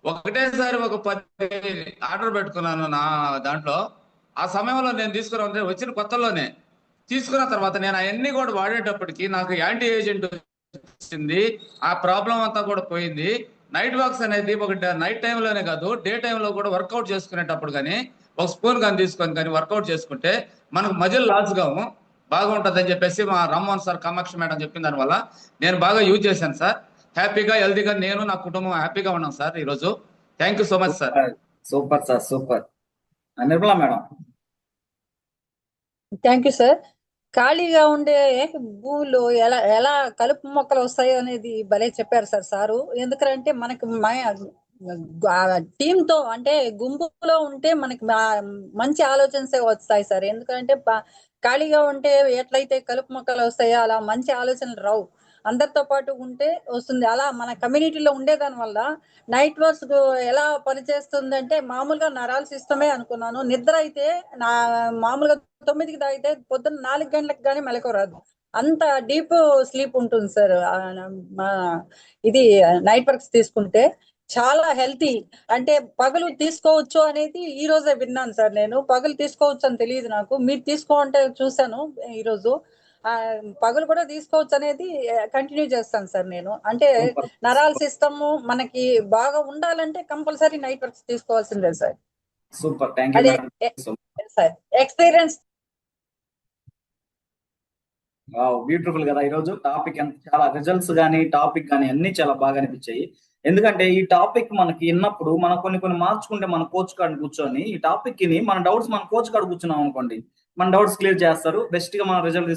ఒకటేసారి ఒక 10 ఆర్డర్ పెట్టుకున్నాను నా దాంట్లో. ఆ సమయంలో నేను వచ్చిన కొత్తలోనే తీసుకున్న తర్వాత నేను అవన్నీ కూడా వాడేటప్పటికి నాకు యాంటీ ఏజెంట్ వచ్చింది, ఆ ప్రాబ్లం అంతా కూడా పోయింది. నైట్ వాక్స్ అనేది ఒక నైట్ టైంలోనే కాదు, డే టైంలో కూడా వర్కౌట్ చేసుకునేటప్పుడు కానీ ఒక స్పూన్ కానీ తీసుకొని కానీ వర్కౌట్ చేసుకుంటే మనకు మజిల్ లాస్ కావు, బాగుంటుంది అని చెప్పేసి మా రామ్మోహన్ సార్, కామాక్షి మేడం చెప్పిన దానివల్ల నేను బాగా యూజ్ చేశాను సార్. హ్యాపీగా హెల్తీగా నేను నా కుటుంబం హ్యాపీగా ఉన్నాం సార్ ఈరోజు. Thank you so much sir. Super sir, super. Nirmala madam. Thank you sir. ఖాళీగా ఉండే భూములు ఎలా ఎలా కలుపు మొక్కలు వస్తాయో అనేది భలే చెప్పారు సార్ సారు. ఎందుకంటే మనకి టీంతో అంటే గుంపులో ఉంటే మనకి మంచి ఆలోచనసే వస్తాయి సార్. ఎందుకంటే ఖాళీగా ఉంటే ఎట్లయితే కలుపు మొక్కలు వస్తాయో అలా మంచి ఆలోచనలు రావు. అందరితో పాటు ఉంటే వస్తుంది. అలా మన కమ్యూనిటీలో ఉండేదాని వల్ల నైట్ వర్క్స్ ఎలా పనిచేస్తుంది అంటే మామూలుగా నరాల సిస్టమే అనుకున్నాను. నిద్ర అయితే నా మామూలుగా 9కి తాగితే పొద్దున్న 4 గంటలకు కానీ మెలకు రాదు. అంత డీప్ స్లీప్ ఉంటుంది సార్. ఇది నైట్ వర్క్స్ తీసుకుంటే చాలా హెల్తీ. అంటే పగలు తీసుకోవచ్చు అనేది ఈ రోజే విన్నాను సార్. నేను పగలు తీసుకోవచ్చు అని తెలియదు నాకు. మీరు తీసుకోమంటే చూసాను ఈరోజు. పగలు కూడా తీసుకోవచ్చు అనేది కంటిన్యూ చేస్తాను సార్ నేను. అంటే నరాల సిస్టమ్ మనకి బాగా ఉండాలంటే కంపల్సరీ నైట్ వర్క్స్ తీసుకోవాల్సిందే sir. Super, thank you sir. Experience beautiful కదా ఈరోజు టాపిక్. చాలా రిజల్ట్స్ కానీ టాపిక్ కానీ అన్ని చాలా బాగా అనిపించాయి. ఎందుకంటే ఈ టాపిక్ మనకి విన్నప్పుడు మనం కొన్ని మార్చుకుంటే మన కోచ్ కాడ కూర్చొని ఈ టాపిక్ ని మన డౌట్స్ మన కోచ్ కాడ కూర్చున్నాం అనుకోండి, మన డౌట్స్ క్లియర్ చేస్తారు, బెస్ట్ గా మన రిజల్ట్